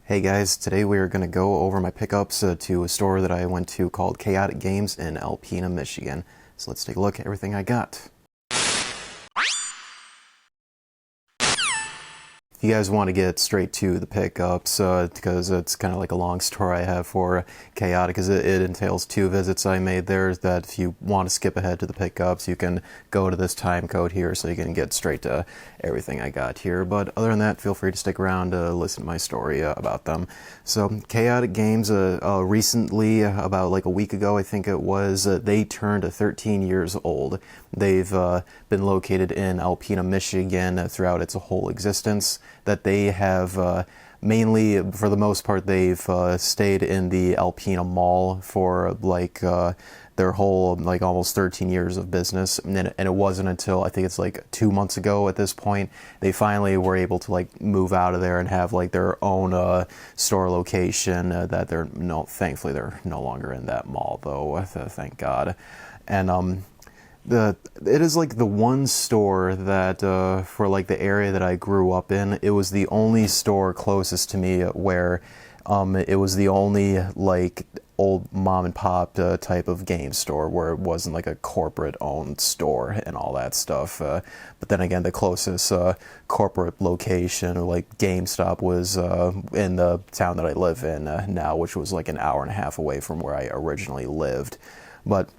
Hey guys, today we are going to go over my pickups to a store that I went to called K-otic Games in Alpena, Michigan. So let's take a look at everything I got. If you guys want to get straight to the pickups, because it's kind of like a long story I have for K-otic, because it entails 2 visits I made there, that if you want to skip ahead to the pickups, you can go to this time code here so you can get straight to everything I got here. But other than that, feel free to stick around to listen to my story about them. So K-otic Games, recently, about like a week ago I think it was, they turned 13 years old. They've been located in Alpena, Michigan throughout its whole existence. That they have mainly, for the most part, they've stayed in the Alpena Mall for like their whole like almost 13 years of business, and it wasn't until I think it's like 2 months ago at this point they finally were able to like move out of there and have like their own store location. That thankfully they're no longer in that mall though, thank God. And it is like the one store that for like the area that I grew up in, it was the only store closest to me where it was the only like old mom and pop type of game store where it wasn't like a corporate owned store and all that stuff. But then again, the closest corporate location like GameStop was in the town that I live in now, which was like an hour and a half away from where I originally lived. But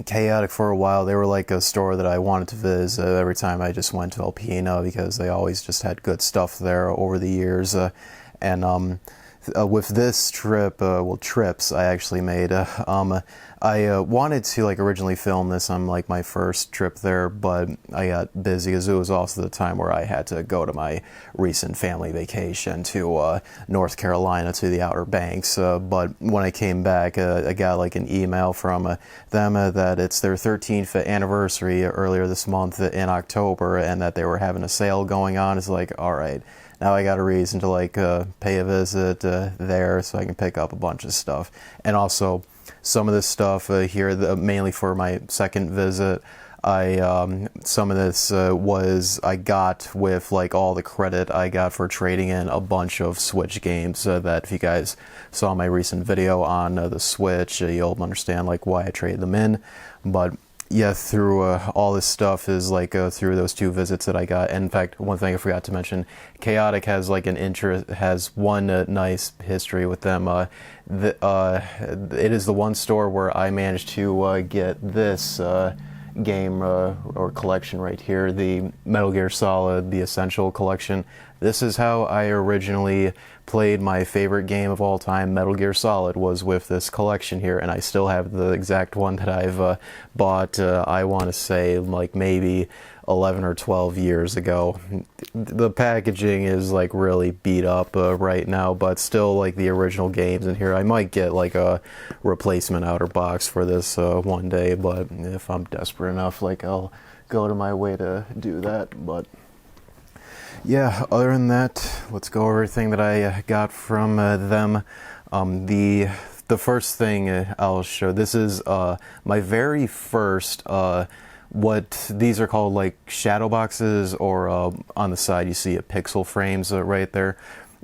K-otic, for a while, they were like a store that I wanted to visit every time I just went to Alpena, because they always just had good stuff there over the years. With this trip, trips I actually made, I wanted to like originally film this on like my first trip there, but I got busy because it was also the time where I had to go to my recent family vacation to North Carolina, to the Outer Banks. But when I came back, I got like an email from them that it's their 13th anniversary earlier this month in October, and that they were having a sale going on. It's like, all right. Now I got a reason to like pay a visit there so I can pick up a bunch of stuff. And also some of this stuff here, mainly for my second visit, some of this I got with like all the credit I got for trading in a bunch of Switch games. That if you guys saw my recent video on the Switch, you'll understand like why I traded them in. But yeah, through all this stuff is like through those 2 visits that I got. And in fact, one thing I forgot to mention, K-otic has like has one nice history with them. It is the one store where I managed to get this game or collection right here, the Metal Gear Solid, the Essential Collection. This is how I originally played my favorite game of all time, Metal Gear Solid, was with this collection here, and I still have the exact one that I've bought, I want to say, like maybe 11 or 12 years ago. The packaging is like really beat up right now, but still like the original games in here. I might get like a replacement outer box for this one day, but if I'm desperate enough, like I'll go to my way to do that. But yeah, other than that, let's go over everything that I got from them. The first thing I'll show, this is my very first what these are called, like shadow boxes, or on the side you see pixel frames right there.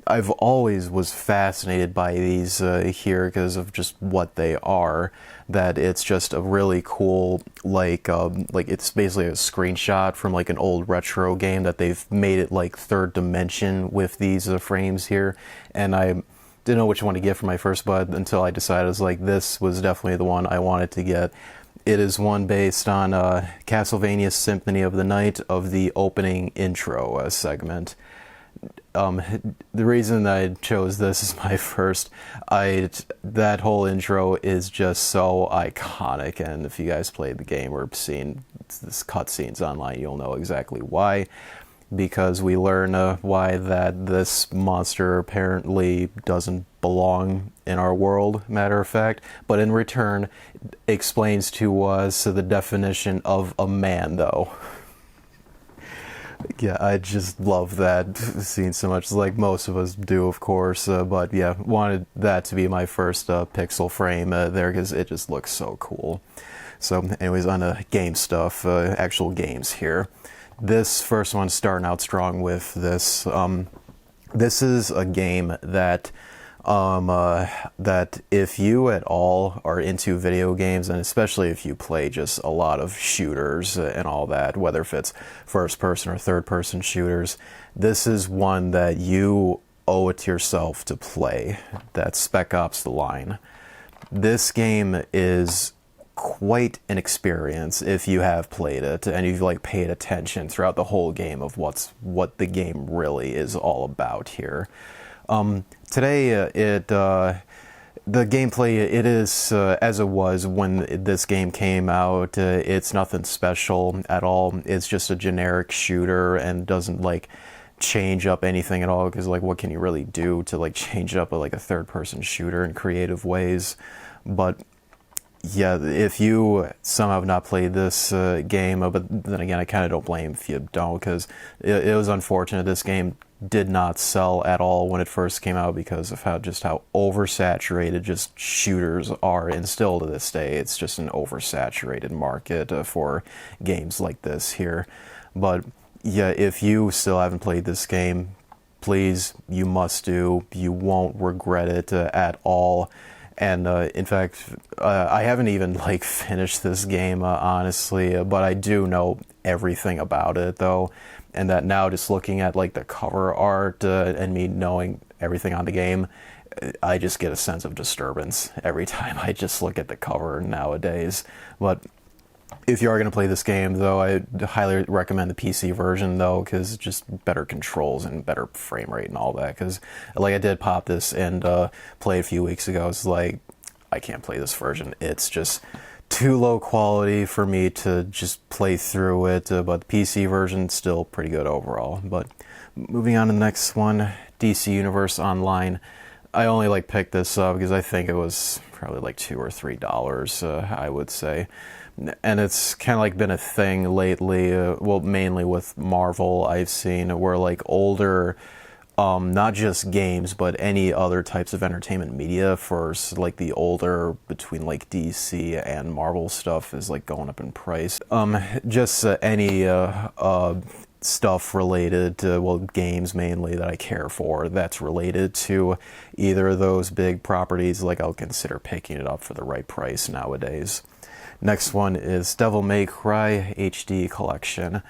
I've always was fascinated by these here because of just what they are. That it's just a really cool, like it's basically a screenshot from like an old retro game that they've made it like 3rd dimension with these frames here. And I didn't know which one to get for my first bud until I decided, I was like, this was definitely the one I wanted to get. It is one based on Castlevania Symphony of the Night, of the opening intro segment. The reason that I chose this as my first, that whole intro is just so iconic, and if you guys played the game or seen this cutscenes online, you'll know exactly why. Because we learn why that this monster apparently doesn't belong in our world, matter of fact, but in return explains to us the definition of a man, though. Yeah, I just love that scene so much, like most of us do, of course, but yeah, wanted that to be my first pixel frame there, because it just looks so cool. So anyways, on game stuff, actual games here. This first one's starting out strong with this. This is a game that that if you at all are into video games, and especially if you play just a lot of shooters and all that, whether if it's first person or third person shooters, this is one that you owe it to yourself to play. That's Spec Ops: The Line. This game is quite an experience if you have played it and you've like paid attention throughout the whole game of what the game really is all about here. Today, the gameplay, it is as it was when this game came out. It's nothing special at all. It's just a generic shooter and doesn't like change up anything at all, because like what can you really do to like change up a third-person shooter in creative ways? But yeah, if you somehow have not played this game, but then again, I kind of don't blame if you don't, because it was unfortunate. This game did not sell at all when it first came out because of how oversaturated just shooters are, and still to this day, it's just an oversaturated market for games like this here. But yeah, if you still haven't played this game, please, you must do. You won't regret it at all. And in fact, I haven't even like finished this game honestly, but I do know everything about it though, and that now just looking at like the cover art and me knowing everything on the game, I just get a sense of disturbance every time I just look at the cover nowadays. But if you are going to play this game, though, I highly recommend the PC version, though, because just better controls and better frame rate and all that. Because, like, I did pop this and play a few weeks ago. It's like, I can't play this version. It's just too low quality for me to just play through it. But the PC version still pretty good overall. But moving on to the next one, DC Universe Online. I only like picked this up because I think it was probably like $2 or $3, I would say. And it's kind of like been a thing lately, well, mainly with Marvel I've seen, where like older, not just games, but any other types of entertainment media for like the older between like DC and Marvel stuff is like going up in price. Just any stuff related to, well, games mainly that I care for that's related to either of those big properties, like I'll consider picking it up for the right price nowadays. Next one is Devil May Cry HD Collection.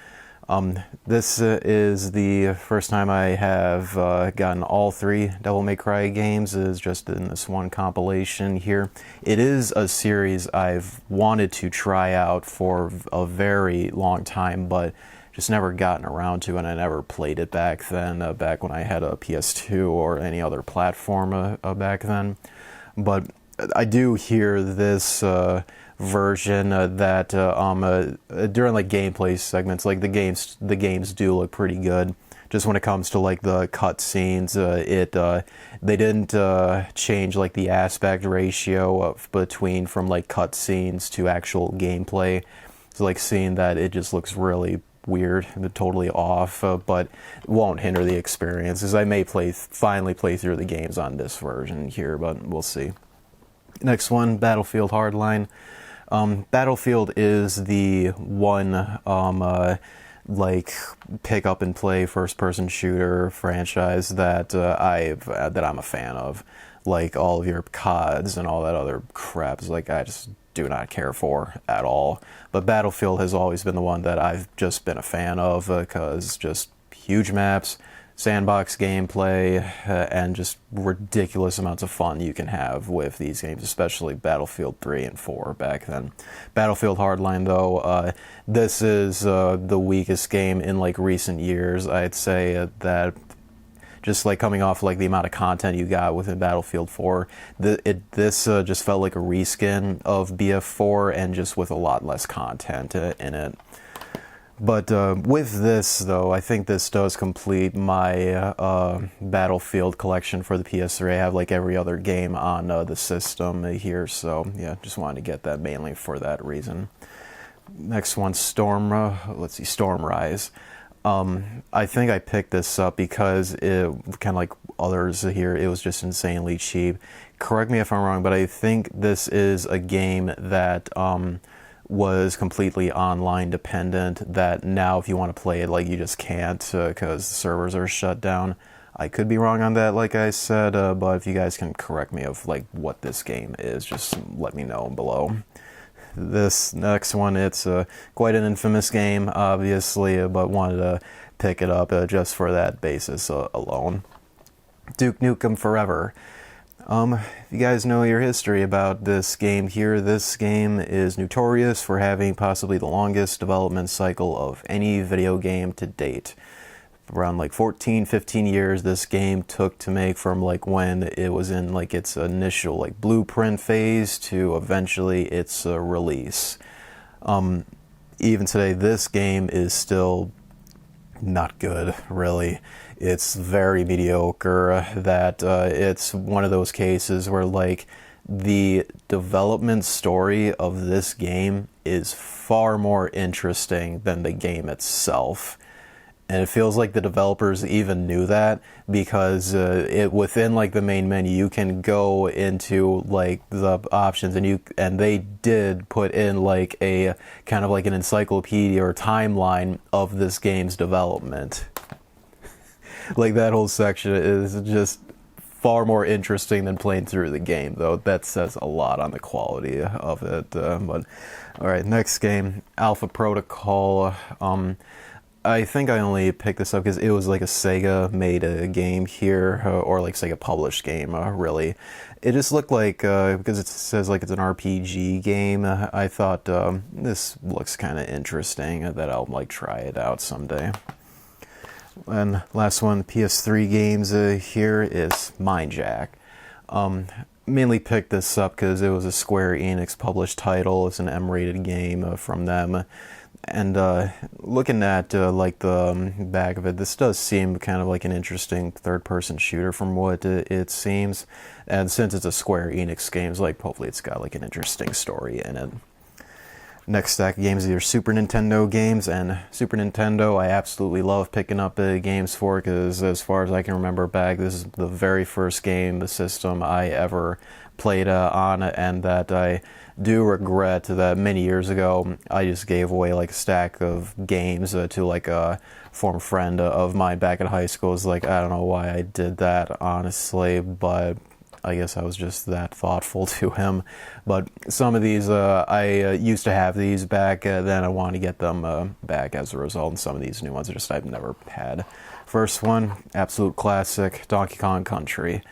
This is the first time I have gotten all three Devil May Cry games, is just in this one compilation here. It is a series I've wanted to try out for a very long time, but just never gotten around to, and I never played it back then, back when I had a PS2 or any other platform back then. But I do hear this version that during like gameplay segments, like the games do look pretty good. Just when it comes to like the cutscenes, they didn't change like the aspect ratio between from like cutscenes to actual gameplay. So like seeing that, it just looks really weird and totally off, but it won't hinder the experience, as I may finally play through the games on this version here, but we'll see. Next one, Battlefield Hardline. Battlefield is the one like pick up and play first person shooter franchise that I'm a fan of. Like all of your CODs and all that other crap is like I just do not care for at all. But Battlefield has always been the one that I've just been a fan of, because just huge maps, sandbox gameplay, and just ridiculous amounts of fun you can have with these games, especially Battlefield 3 and 4 back then. Battlefield Hardline, though, this is the weakest game in like recent years. I'd say that just like coming off like the amount of content you got within Battlefield 4, this just felt like a reskin of BF4 and just with a lot less content in it. But with this, though, I think this does complete my Battlefield collection for the PS3. I have like every other game on the system here, so yeah, just wanted to get that mainly for that reason. Next one, Stormrise. I think I picked this up because it, kind of like others here, it was just insanely cheap. Correct me if I'm wrong, but I think this is a game that was completely online dependent, that now if you want to play it, like you just can't because the servers are shut down. I could be wrong on that, like I said, but if you guys can correct me of like what this game is, just let me know below. This next one, it's quite an infamous game, obviously, but wanted to pick it up just for that basis alone. Duke Nukem Forever. If you guys know your history about this game here, this game is notorious for having possibly the longest development cycle of any video game to date. Around like 14, 15 years this game took to make, from like when it was in like its initial like blueprint phase to eventually its release. Even today, this game is still not good, really. It's very mediocre. That it's one of those cases where like the development story of this game is far more interesting than the game itself. And it feels like the developers even knew that, because it within like the main menu you can go into like the options, and they did put in like a kind of like an encyclopedia or timeline of this game's development. Like that whole section is just far more interesting than playing through the game, though. That says a lot on the quality of it. But all right, next game, Alpha Protocol. I think I only picked this up because it was like a Sega made a game here, or like Sega published game, really. It just looked like, because it says like it's an RPG game, I thought this looks kind of interesting, that I'll like try it out someday. And last one, PS3 games here is Mindjack. Mainly picked this up because it was a Square Enix published title. It's an M-rated game from them. And looking at like the back of it, this does seem kind of like an interesting third-person shooter from what it seems. And since it's a Square Enix game, like hopefully it's got like an interesting story in it. Next stack of games are Super Nintendo games, and Super Nintendo I absolutely love picking up games for, because as far as I can remember back, this is the very first game, the system I ever played on, and that I do regret that many years ago I just gave away like a stack of games to like a former friend of mine back at high school. It's like, I don't know why I did that, honestly, but I guess I was just that thoughtful to him. But some of these, I used to have these back, then I want to get them back as a result, and some of these new ones are just I've never had. First one, absolute classic, Donkey Kong Country.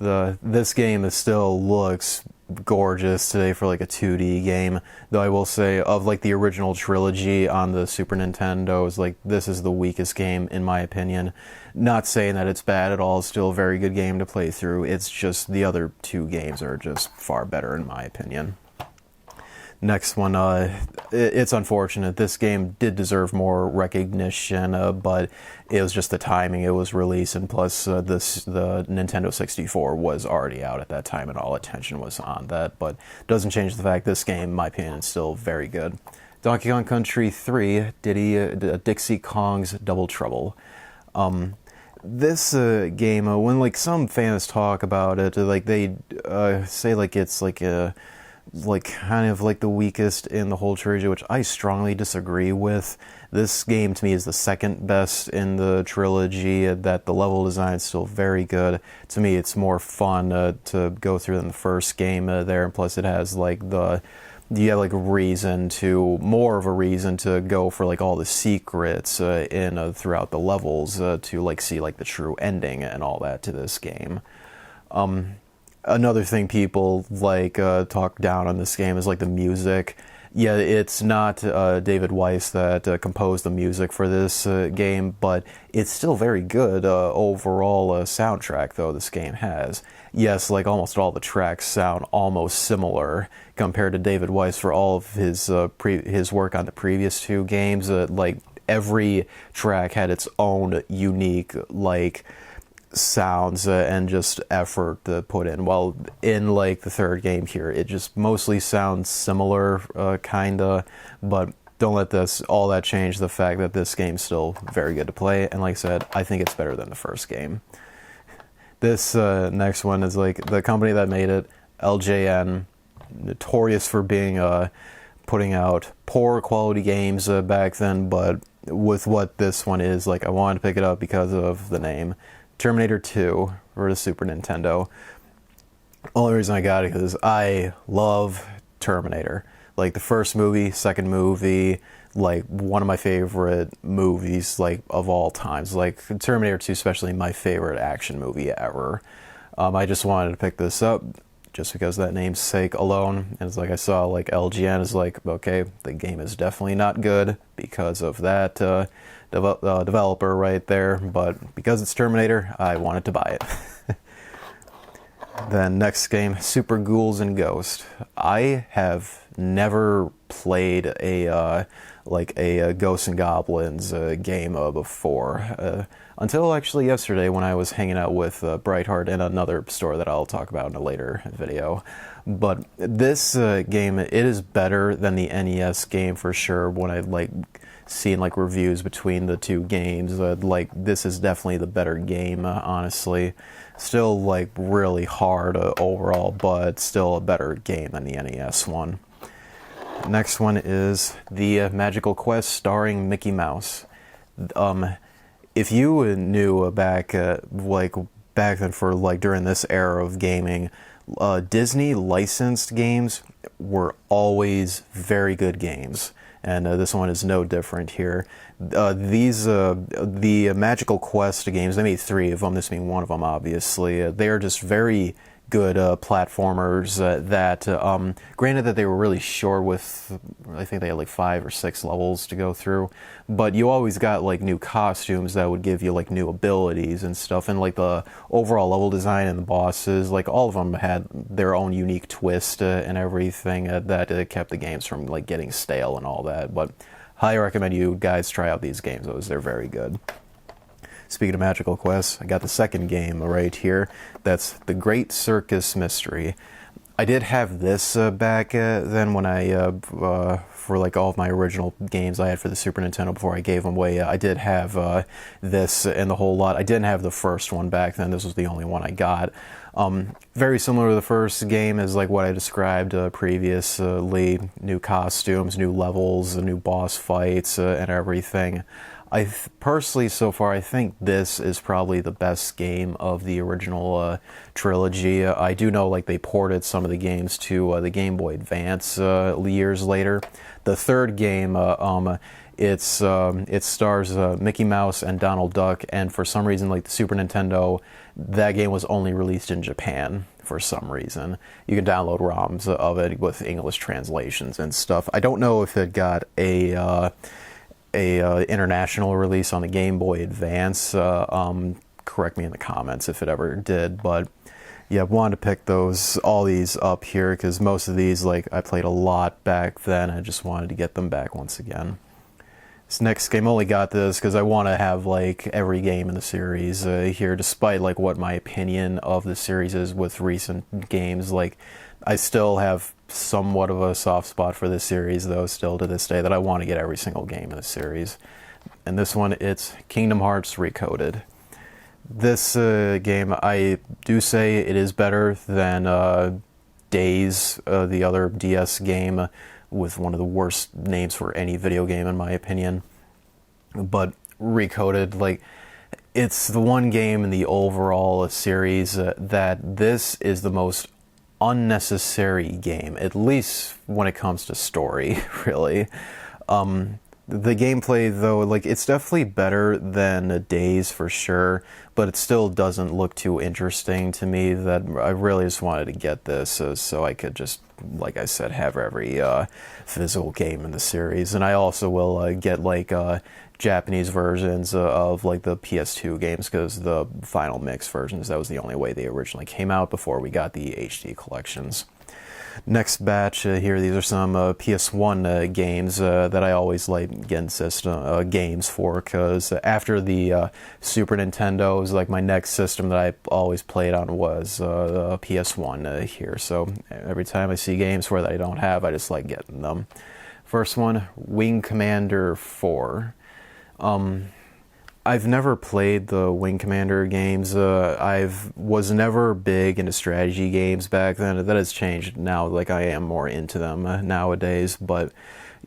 This game still looks gorgeous today for like a 2D game, though I will say of like the original trilogy on the Super Nintendo, is like this is the weakest game in my opinion. Not saying that it's bad at all, it's still a very good game to play through. It's just the other two games are just far better in my opinion. Next one, it's unfortunate. This game did deserve more recognition, but it was just the timing it was released, and plus the Nintendo 64 was already out at that time, and all attention was on that. But doesn't change the fact this game, in my opinion, is still very good. Donkey Kong Country 3, Dixie Kong's Double Trouble. This game, when like some fans talk about it, like they say like it's like a kind of like the weakest in the whole trilogy, which I strongly disagree with. This game to me is the second best in the trilogy, that the level design is still very good. To me it's more fun to go through than the first game there, and plus it has like you have like more of a reason to go for like all the secrets in throughout the levels to like see like the true ending and all that to this game. Another thing people like talk down on this game is like the music. Yeah, it's not David Weiss that composed the music for this game, but it's still very good overall soundtrack though this game has. Yes, like almost all the tracks sound almost similar compared to David Weiss for all of his work on the previous two games. Like every track had its own unique like sounds and just effort to put in. Well, in like the third game here, it just mostly sounds similar, kinda, but don't let all that change the fact that this game's still very good to play, and like I said, I think it's better than the first game. This next one is like the company that made it, LJN, notorious for being putting out poor quality games back then, but with what this one is, like I wanted to pick it up because of the name. Terminator 2 for the Super Nintendo. Only reason I got it is I love Terminator. Like the first movie, second movie, like one of my favorite movies like of all times. Like Terminator 2 especially my favorite action movie ever. I just wanted to pick this up just because of that name's sake alone. And it's like I saw like LGN is like, okay, the game is definitely not good because of that developer right there. But because it's Terminator, I wanted to buy it. Then next game, Super Ghouls and Ghosts. I have never played a Ghosts and Goblins game before. Until actually yesterday when I was hanging out with Brightheart in another store that I'll talk about in a later video. But this game, it is better than the NES game for sure. When I like seen like reviews between the two games, like this is definitely the better game, honestly. Still like really hard overall, but still a better game than the NES one. Next one is the Magical Quest starring Mickey Mouse. If you knew back then for like during this era of gaming, Disney licensed games were always very good games, and this one is no different here. The Magical Quest games, they made 3 of them, this being one of them obviously. They are just very good platformers that, granted that they were really short with, I think they had like 5 or 6 levels to go through, but you always got like new costumes that would give you like new abilities and stuff, and like the overall level design and the bosses, like all of them had their own unique twist and everything that kept the games from like getting stale and all that. But highly recommend you guys try out these games, they're very good. Speaking of Magical Quest, I got the second game right here. That's The Great Circus Mystery. I did have this back then when I, for like all of my original games I had for the Super Nintendo before I gave them away. I did have this and the whole lot. I didn't have the first one back then. This was the only one I got. Very similar to the first game is like what I described previously. New costumes, new levels, new boss fights, and everything. Personally, so far, I think this is probably the best game of the original trilogy. I do know like they ported some of the games to the Game Boy Advance years later. The third game, it stars Mickey Mouse and Donald Duck, and for some reason, like the Super Nintendo, that game was only released in Japan for some reason. You can download ROMs of it with English translations and stuff. I don't know if it got a international release on the Game Boy Advance. Correct me in the comments if it ever did, but yeah, wanted to pick all these up here because most of these like I played a lot back then. I just wanted to get them back once again. This next game, only got this because I want to have like every game in the series here, despite like what my opinion of the series is with recent games. Like I still have somewhat of a soft spot for this series though, still to this day, that I want to get every single game in the series. And this one, it's Kingdom Hearts Recoded. This game, I do say it is better than Days, the other DS game with one of the worst names for any video game in my opinion. But Recoded, like, it's the one game in the overall series that this is the most unnecessary game, at least when it comes to story, really. The gameplay, though, like, it's definitely better than Days for sure, but it still doesn't look too interesting to me. That I really just wanted to get this so I could just, like I said, have every physical game in the series. And I also will get like Japanese versions of like the PS2 games, because the final mix versions, that was the only way they originally came out before we got the HD collections. Next batch here, these are some PS1 games that I always like getting system games for, because after the Super Nintendo was like my next system that I always played on was PS1 here. So every time I see games for that I don't have, I just like getting them. First one, Wing Commander 4. I've never played the Wing Commander games. Was never big into strategy games back then. That has changed now. Like I am more into them nowadays. But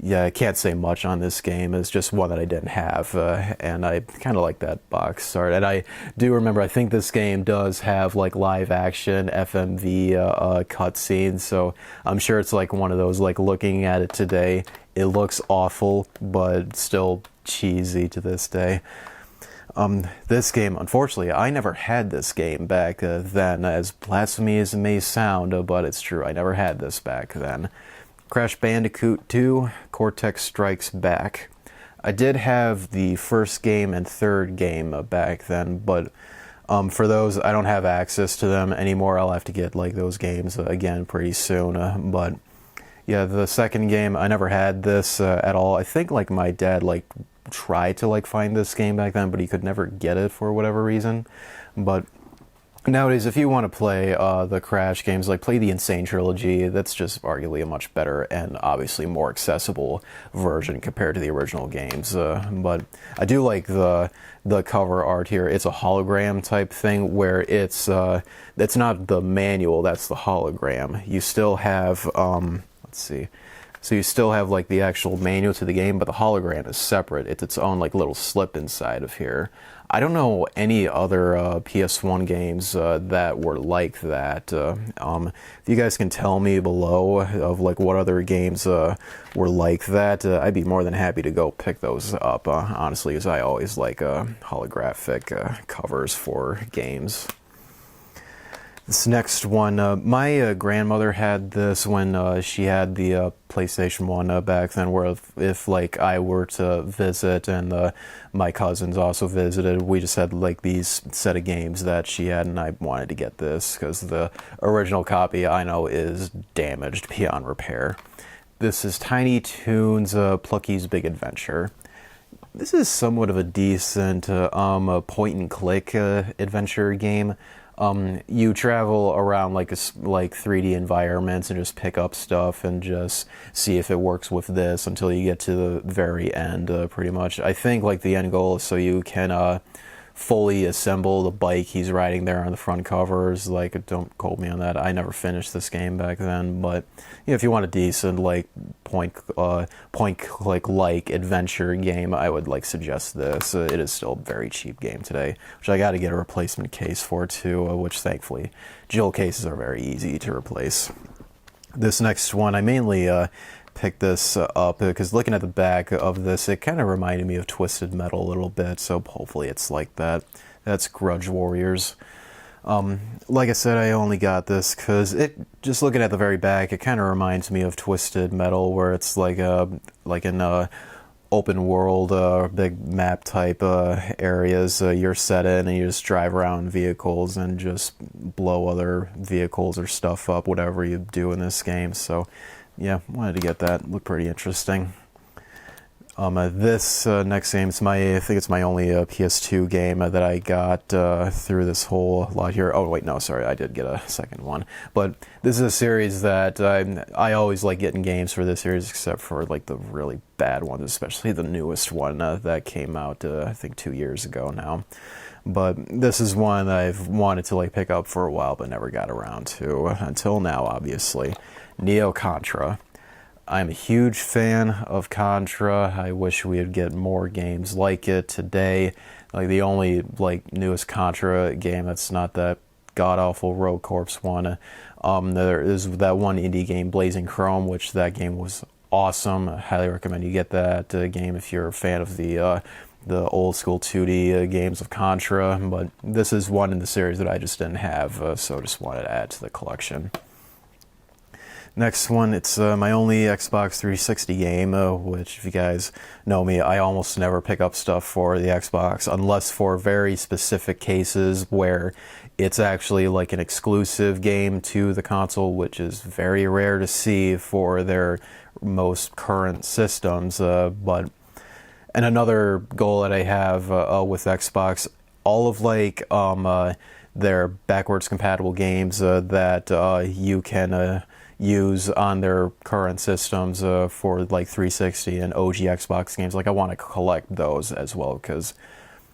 yeah, I can't say much on this game. It's just one that I didn't have, and I kind of like that box art. And I do remember, I think this game does have like live action FMV cutscenes, so I'm sure it's like one of those, like looking at it today, it looks awful, but still cheesy to this day. This game, unfortunately, I never had this game back then, as blasphemy as it may sound, but it's true, I never had this back then. Crash Bandicoot 2, Cortex Strikes Back. I did have the first game and third game back then, but for those, I don't have access to them anymore. I'll have to get like those games again pretty soon. But yeah, the second game, I never had this at all. I think like my dad like tried to like find this game back then, but he could never get it for whatever reason. But nowadays, if you want to play the Crash games, like play the Insane Trilogy, that's just arguably a much better and obviously more accessible version compared to the original games. But I do like the cover art here. It's a hologram type thing where it's not the manual, that's the hologram. You still have, let's see. So you still have like the actual manual to the game, but the hologram is separate. It's its own like little slip inside of here. I don't know any other PS1 games that were like that. If you guys can tell me below of like what other games were like that, I'd be more than happy to go pick those up, honestly, as I always like holographic covers for games. This next one, my grandmother had this when she had the PlayStation 1 back then, where if like I were to visit and my cousins also visited, we just had like these set of games that she had, and I wanted to get this because the original copy I know is damaged beyond repair. This is Tiny Toons Plucky's Big Adventure. This is somewhat of a decent point and click adventure game. You travel around like 3D environments and just pick up stuff and just see if it works with this until you get to the very end, pretty much. I think like the end goal is so you can fully assemble the bike he's riding there on the front covers. Like, don't quote me on that. I never finished this game back then, but you know, if you want a decent like point click like adventure game, I would like suggest this. It is still a very cheap game today, which I got to get a replacement case for too, which thankfully Jill cases are very easy to replace. This next one, I mainly picked this up because looking at the back of this, it kind of reminded me of Twisted Metal a little bit, so hopefully it's like that. That's Grudge Warriors. Like I said, I only got this because just looking at the very back, it kind of reminds me of Twisted Metal, where it's like an open world, big map type areas you're set in, and you just drive around vehicles and just blow other vehicles or stuff up, whatever you do in this game. So yeah, wanted to get that. Looked pretty interesting. This next game is I think it's my only PS2 game that I got through this whole lot here. Oh wait, no, sorry, I did get a second one. But this is a series that I always like getting games for this series, except for like the really bad ones, especially the newest one that came out I think 2 years ago now. But this is one I've wanted to like pick up for a while, but never got around to until now, obviously. Neo Contra. I'm a huge fan of Contra. I wish we would get more games like it today. Like the only like newest Contra game that's not that god-awful Rogue Corps one. There is that one indie game, Blazing Chrome, which that game was awesome. I highly recommend you get that game if you're a fan of the old school 2D games of Contra. But this is one in the series that I just didn't have, so just wanted to add to the collection. Next one, it's my only Xbox 360 game, which if you guys know me, I almost never pick up stuff for the Xbox unless for very specific cases where it's actually like an exclusive game to the console, which is very rare to see for their most current systems. And another goal that I have with Xbox, all of like their backwards compatible games that you can use on their current systems for like 360 and OG Xbox games. Like I want to collect those as well because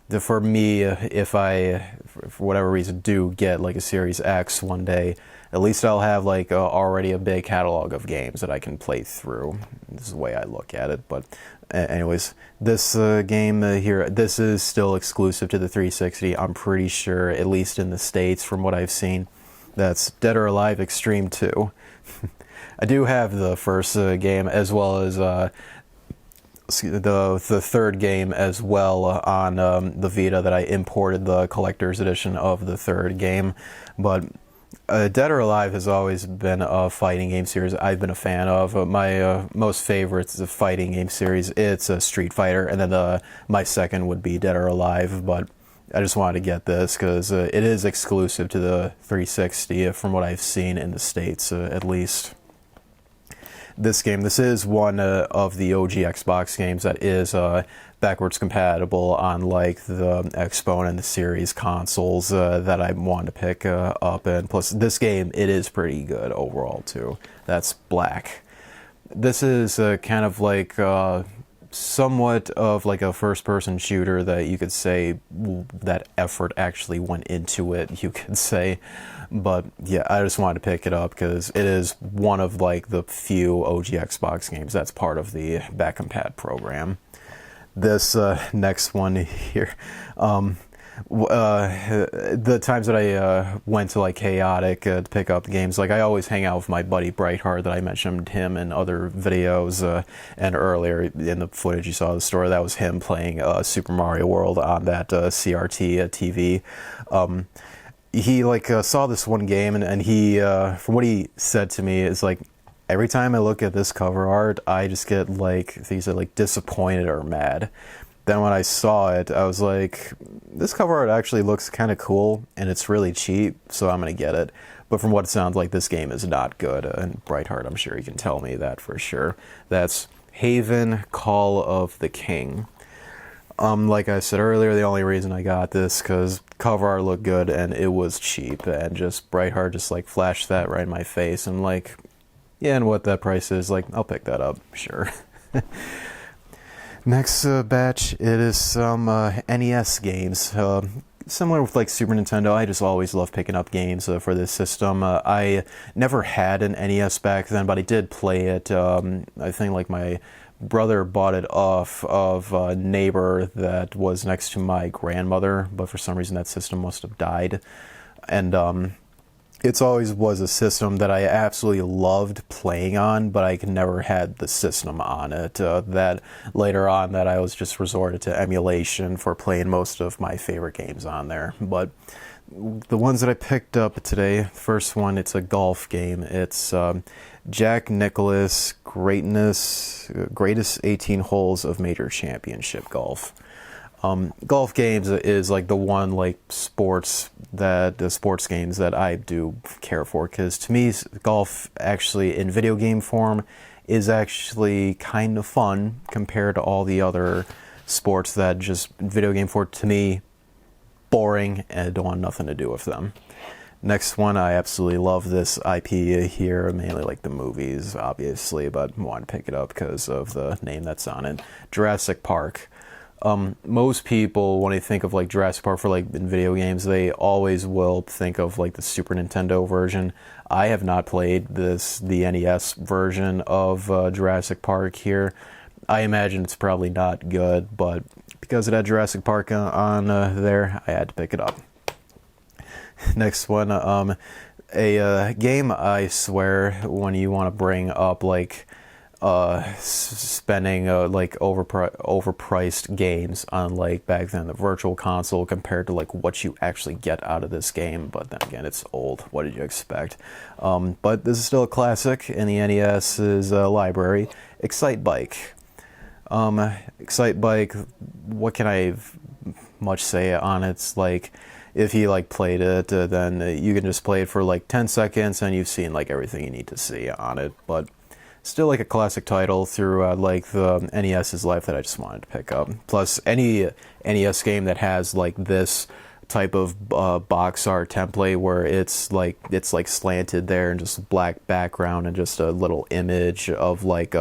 For me, if I, for whatever reason, do get like a Series X one day, at least I'll have like already a big catalog of games that I can play through. This is the way I look at it. But anyways, this game here, this is still exclusive to the 360. I'm pretty sure, at least in the States, from what I've seen. That's Dead or Alive Extreme 2. I do have the first game, as well as the third game as well on the Vita, that I imported the collector's edition of the third game. But Dead or Alive has always been a fighting game series I've been a fan of. My most favorite is a fighting game series. It's a Street Fighter, and then my second would be Dead or Alive. But I just wanted to get this because it is exclusive to the 360 from what I've seen in the States, at least. This is one of the OG Xbox games that is backwards compatible on like the Xbone and the Series consoles that I wanted to pick up. And plus, this game, it is pretty good overall too. That's Black. This is kind of like somewhat of like a first-person shooter that you could say that effort actually went into it, you could say. But yeah, I just wanted to pick it up because it is one of like the few OG Xbox games that's part of the back compat program. This next one here, the times that I went to like K-otic to pick up games, like I always hang out with my buddy Brightheart that I mentioned him in other videos, and earlier in the footage you saw the story, that was him playing Super Mario World on that CRT TV. He like saw this one game, and he from what he said to me is like, every time I look at this cover art, I just get like, things are like disappointed or mad. Then when I saw it, I was like, this cover art actually looks kind of cool, and it's really cheap, so I'm going to get it. But from what it sounds like, this game is not good, and Brightheart, I'm sure he can tell me that for sure. That's Haven Call of the King. Like I said earlier, the only reason I got this because cover art looked good, and it was cheap, and just Brightheart just like flashed that right in my face, and like, yeah, and what that price is, like, I'll pick that up, sure. Next batch, it is some NES games. Similar with like Super Nintendo, I just always love picking up games for this system. I never had an NES back then, but I did play it. I think like my brother bought it off of a neighbor that was next to my grandmother, but for some reason that system must have died. And it always was a system that I absolutely loved playing on, but I never had the system on it. That later on, that I was just resorted to emulation for playing most of my favorite games on there. But the ones that I picked up today, first one, it's a golf game. It's Jack Nicklaus Greatest 18 Holes of Major Championship Golf. Golf games is like the one like sports games that I do care for, because to me golf actually in video game form is actually kind of fun compared to all the other sports that just video game form, to me, boring and I don't want nothing to do with them. Next one, I absolutely love this IP here, mainly like the movies obviously, but I want to pick it up because of the name that's on it. Jurassic Park. Most people, when they think of like Jurassic Park for like in video games, they always will think of like the Super Nintendo version. I have not played the NES version of Jurassic Park here. I imagine it's probably not good, but because it had Jurassic Park on there, I had to pick it up. Next one, a game I swear when you want to bring up like spending like overpriced games on like back then the virtual console compared to like what you actually get out of this game, but then again it's old, what did you expect? But this is still a classic in the NES's library. Excite Bike. Excite Bike, what can I much say on it? It's like, if you like played it, then you can just play it for like 10 seconds and you've seen like everything you need to see on it. But still like a classic title throughout like the NES's life that I just wanted to pick up. Plus any NES game that has like this type of box art template where it's like slanted there and just black background and just a little image of like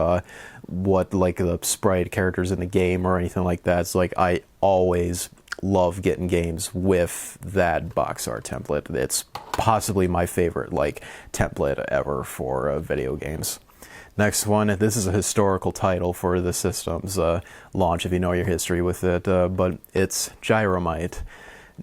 what like the sprite characters in the game or anything like that. It's like I always love getting games with that box art template. It's possibly my favorite like template ever for video games. Next one, this is a historical title for the system's launch, if you know your history with it, but it's Gyromite.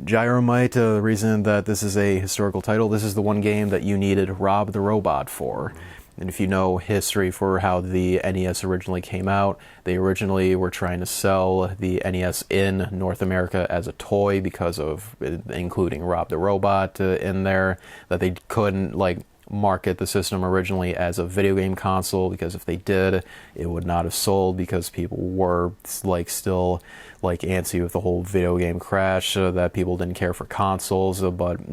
Gyromite, the reason that this is a historical title, this is the one game that you needed Rob the Robot for. And if you know history for how the NES originally came out, they originally were trying to sell the NES in North America as a toy because of including Rob the Robot in there, that they couldn't like market the system originally as a video game console, because if they did, it would not have sold, because people were like still like antsy with the whole video game crash, that people didn't care for consoles. But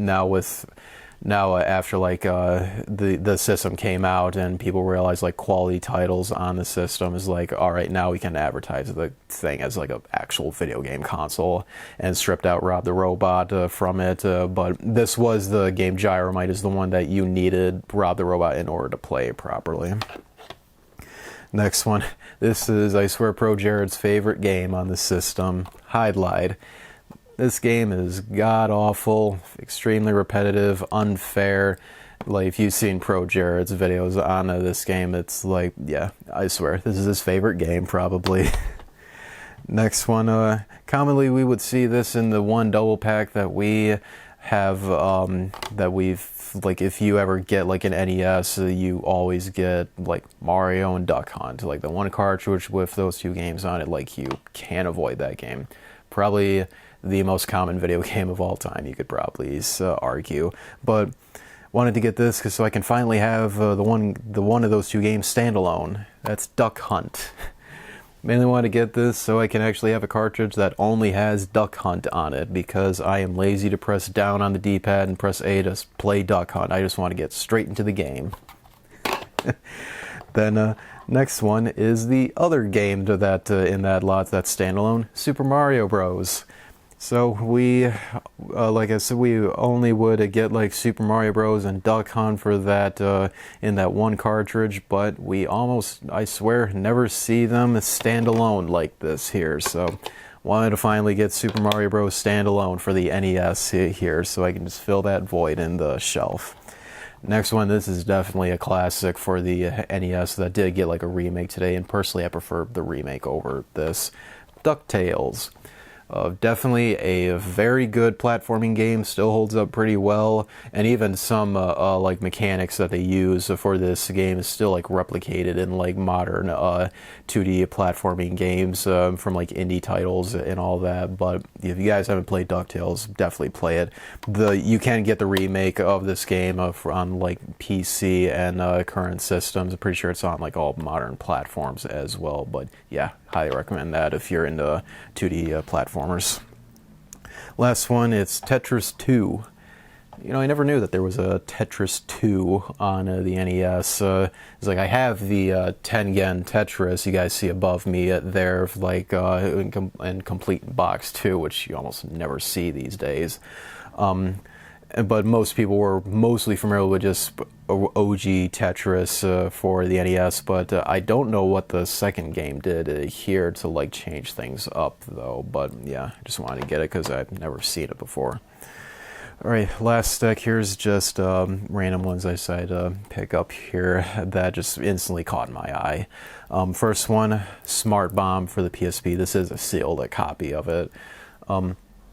now after like the system came out and people realized like quality titles on the system is like, all right, now we can advertise the thing as like an actual video game console, and stripped out Rob the Robot from it. But this was the game Gyromite is the one that you needed Rob the Robot in order to play properly. Next one, this is, I swear, Pro Jared's favorite game on the system, Hide-Lide. This game is god-awful, extremely repetitive, unfair. Like, if you've seen Pro Jared's videos on this game, it's like, yeah, I swear, this is his favorite game, probably. Next one, commonly we would see this in the one double pack that we have, that we've, like, if you ever get, like, an NES, you always get, like, Mario and Duck Hunt. Like, the one cartridge with those two games on it, like, you can't avoid that game. Probably the most common video game of all time, you could probably argue. But wanted to get this so I can finally have the one of those two games standalone. That's Duck Hunt. Mainly want to get this so I can actually have a cartridge that only has Duck Hunt on it, because I am lazy to press down on the D-pad and press A to play Duck Hunt. I just want to get straight into the game. Then next one is the other game that in that lot that's standalone, Super Mario Bros. So we, like I said, we only would get like Super Mario Bros. And Duck Hunt for that in that one cartridge, but we almost, I swear, never see them standalone like this here. So wanted to finally get Super Mario Bros. Standalone for the NES here, so I can just fill that void in the shelf. Next one, this is definitely a classic for the NES that did get like a remake today, and personally I prefer the remake over this. DuckTales. Definitely a very good platforming game, still holds up pretty well, and even some like mechanics that they use for this game is still like replicated in like modern 2D platforming games from like indie titles and all that. But if you guys haven't played DuckTales, definitely play it. You can get the remake of this game on like PC and current systems. I'm pretty sure it's on like all modern platforms as well. But yeah, highly recommend that if you're into 2D platformers. Last one, it's Tetris 2. You know, I never knew that there was a Tetris 2 on the NES. It's like I have the Tengen Tetris you guys see above me there, like in complete box 2, which you almost never see these days. But most people were mostly familiar with just OG Tetris for the NES, but I don't know what the second game did here to like change things up though. But yeah, I just wanted to get it because I've never seen it before. Alright, last deck here's just random ones I decided to pick up here that just instantly caught my eye. First one, Smart Bomb for the PSP. This is a sealed copy of it.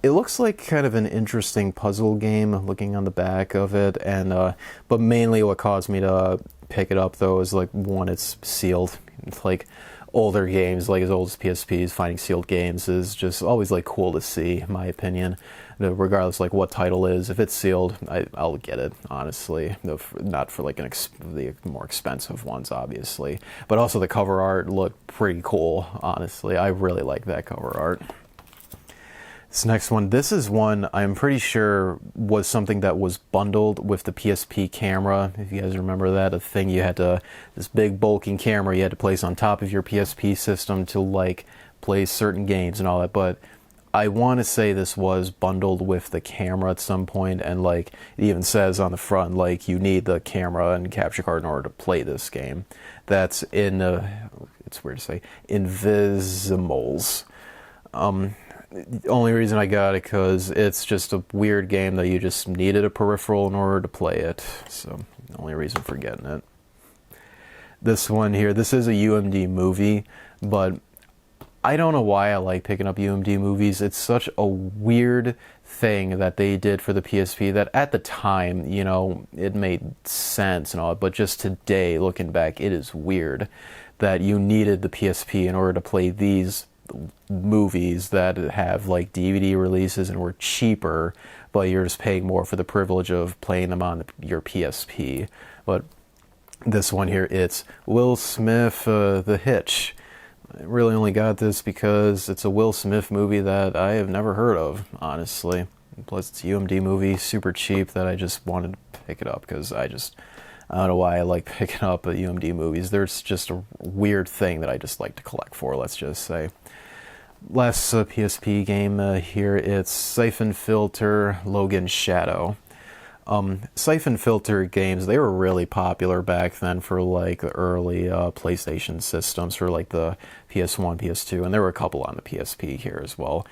It looks like kind of an interesting puzzle game looking on the back of it, and but mainly what caused me to pick it up though is like, one, it's sealed. It's like older games, like as old as PSPs, finding sealed games is just always like cool to see, in my opinion. Regardless like what title is, if it's sealed, I'll get it, honestly. Not for like the more expensive ones, obviously, but also the cover art looked pretty cool, honestly. I really like that cover art. This next one, this is one I'm pretty sure was something that was bundled with the PSP camera. If you guys remember that, a thing you had to, this big bulking camera you had to place on top of your PSP system to like play certain games and all that. But I want to say this was bundled with the camera at some point, and like it even says on the front like you need the camera and capture card in order to play this game. That's in it's weird to say, Invisimals. The only reason I got it because it's just a weird game that you just needed a peripheral in order to play it. So the only reason for getting it. This one here, this is a UMD movie, but I don't know why I like picking up UMD movies. It's such a weird thing that they did for the PSP that at the time, you know, it made sense and all, but just today, looking back, it is weird that you needed the PSP in order to play these movies that have like DVD releases and were cheaper, but you're just paying more for the privilege of playing them on your PSP. But this one here, it's Will Smith, The Hitch. I really only got this because it's a Will Smith movie that I have never heard of, honestly. Plus, it's a UMD movie, super cheap, that I just wanted to pick it up because I don't know why I like picking up UMD movies. There's just a weird thing that I just like to collect for, let's just say. Last PSP game here, it's Siphon Filter Logan Shadow. Siphon Filter games, they were really popular back then for like the early PlayStation systems, for like the PS1, PS2, and there were a couple on the PSP here as well.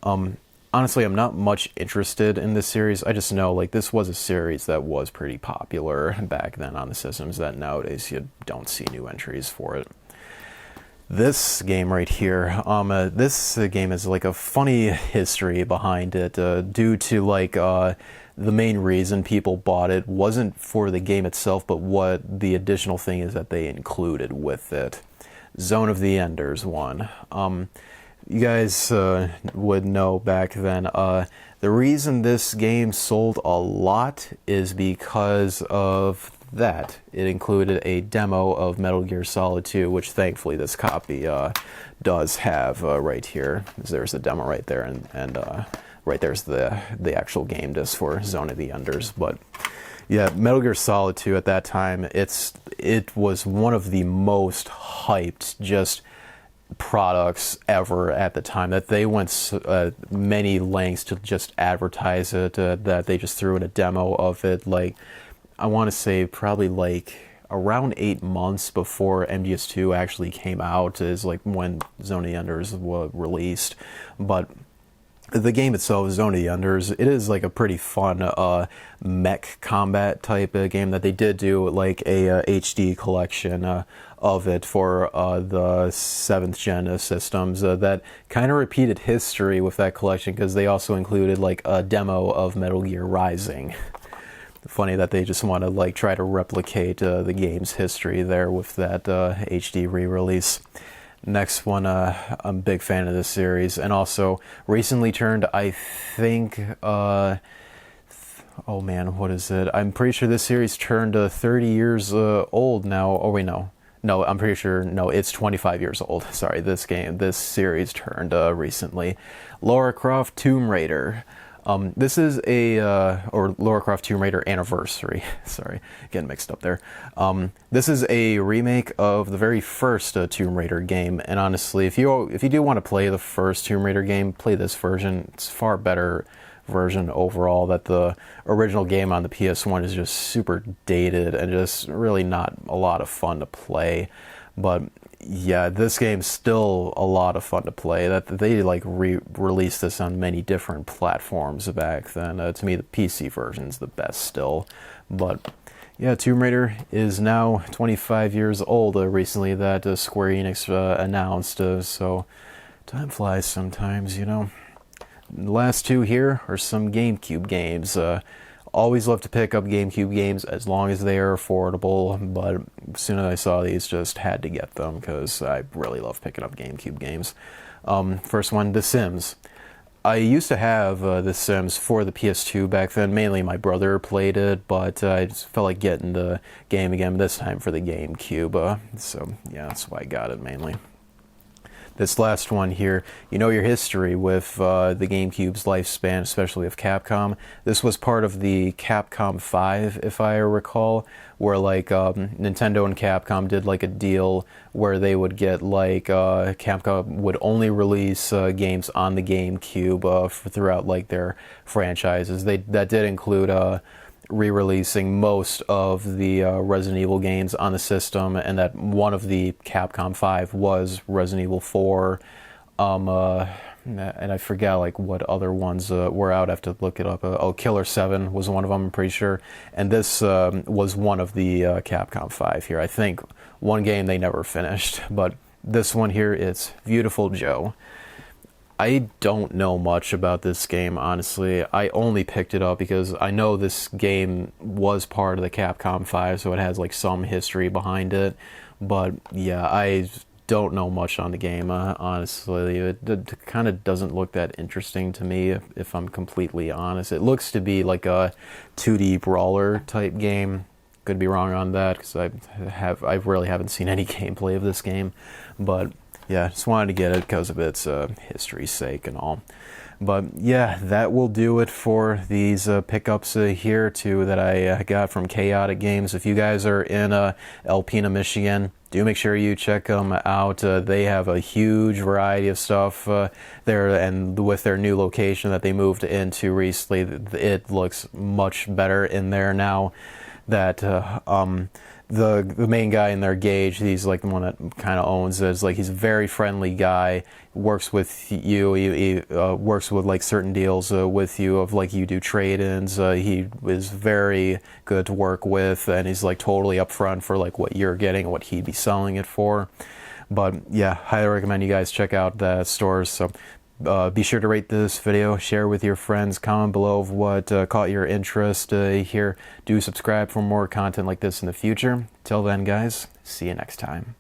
Honestly, I'm not much interested in this series. I just know like this was a series that was pretty popular back then on the systems that nowadays you don't see new entries for it. This game right here, this game has like a funny history behind it due to like the main reason people bought it wasn't for the game itself, but what the additional thing is that they included with it. Zone of the Enders one. You guys would know back then, the reason this game sold a lot is because of that. It included a demo of Metal Gear Solid 2, which thankfully this copy does have right here. There's the demo right there, and right there's the actual game disc for Zone of the Enders. But yeah, Metal Gear Solid 2 at that time, it was one of the most hyped just products ever at the time, that they went many lengths to just advertise it, that they just threw in a demo of it, like I want to say probably like around 8 months before MGS2 actually came out is like when Zone of the Enders was released. But the game itself, Zone of the Enders, it is like a pretty fun mech combat type of game that they did do like a HD collection of it for the 7th gen systems that kind of repeated history with that collection, because they also included like a demo of Metal Gear Rising. Funny that they just want to like try to replicate the game's history there with that HD re-release. Next one, I'm a big fan of this series, and also recently turned, I think, oh man, what is it? I'm pretty sure this series turned 30 years old now. Oh wait, no, I'm pretty sure, no, it's 25 years old. Sorry, this series turned recently. Lara Croft Tomb Raider. This is or Lara Croft Tomb Raider Anniversary. Sorry, getting mixed up there. This is a remake of the very first Tomb Raider game, and honestly, if you do want to play the first Tomb Raider game, play this version. It's a far better version overall. That the original game on the PS1 is just super dated and just really not a lot of fun to play. But yeah, this game's still a lot of fun to play. That they like released this on many different platforms back then. To me, the PC version's the best still. But yeah, Tomb Raider is now 25 years old. Recently, that Square Enix announced. So time flies sometimes, you know. The last two here are some GameCube games. Always love to pick up GameCube games as long as they are affordable, but as soon as I saw these, just had to get them because I really love picking up GameCube games. First one, The Sims. I used to have The Sims for the PS2 back then. Mainly my brother played it, but I just felt like getting the game again, this time for the GameCube. So yeah, that's why I got it mainly. This last one here, you know your history with the GameCube's lifespan, especially with Capcom. This was part of the Capcom 5, if I recall, where like Nintendo and Capcom did like a deal where they would get like Capcom would only release games on the GameCube throughout like their franchises. That did include re-releasing most of the Resident Evil games on the system, and that one of the Capcom 5 was Resident Evil 4. and I forget like what other ones were out. I have to look it up. Oh, Killer 7 was one of them, I'm pretty sure. And this was one of the Capcom 5 here. I think one game they never finished, but this one here, it's Beautiful Joe. I don't know much about this game, honestly. I only picked it up because I know this game was part of the Capcom 5, so it has like some history behind it. But yeah, I don't know much on the game, honestly. It kind of doesn't look that interesting to me, if I'm completely honest. It looks to be like a 2D brawler type game. Could be wrong on that because I really haven't seen any gameplay of this game, but yeah, just wanted to get it because of its history's sake and all. But yeah, that will do it for these pickups here too that I got from K-otic Games. If you guys are in Alpena, Michigan, do make sure you check them out. They have a huge variety of stuff there, and with their new location that they moved into recently, it looks much better in there now. That the main guy in there, Gage, he's like the one that kind of owns it. It's like he's a very friendly guy, works with you. He works with like certain deals with you of like you do trade-ins. He is very good to work with, and he's like totally upfront for like what you're getting and what he'd be selling it for. But yeah, highly recommend you guys check out the stores. So be sure to rate this video, share with your friends, comment below of what caught your interest here. Do subscribe for more content like this in the future. Till then, guys, see you next time.